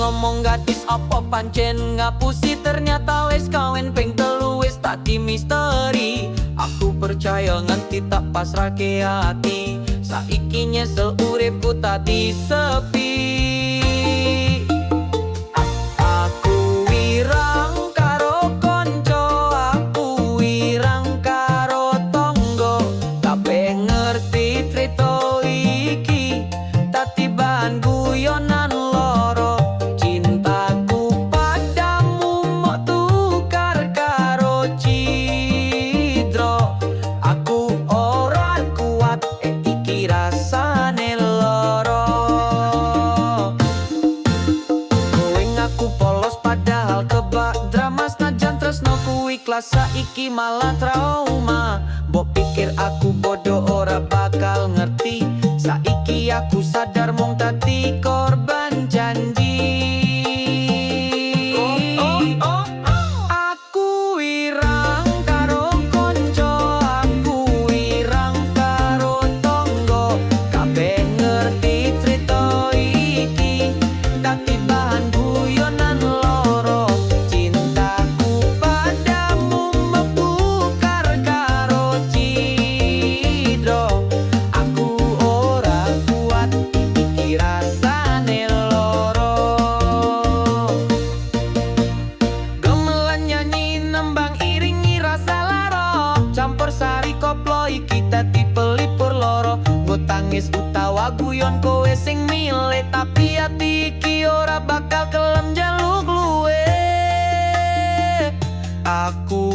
ngomong gadis apa pancen ngapusi, ternyata wes kawin ping telu wes tadi misteri. Aku percaya nganti tak pasrahke hati, saiki nyesel uripku tadi sepi. Aku wirang karo konco, aku wirang karo tonggo, kabeh ngerti crito iki tati bahan guyonan loro. Cintaku padamu mok tukar karo cidro, aku ora kuat iki rasane loro. Kowe ngaku polos padahal kebak drama, senajan tresno kuwi kelas saiki malah trauma. Mbok pikir aku bodoh ora bakal ngerti, saiki aku sadar mung tadi korban janji. Aku wirang karo konco, aku wirang karo tonggo, kabeh ngerti crito iki dadi bahan guyonan loro. Cintaku padamu mebukar karo cidro, aku ora kuat iki rasane loro. Gemelan nyanyi nembang iringi rasa laro, campur sari koplo iki dadi pelipur loro. Nggo tangis utawa guyon kowe sing milih, tapi ati iki ora bakal kelem jaluk luwe. Aku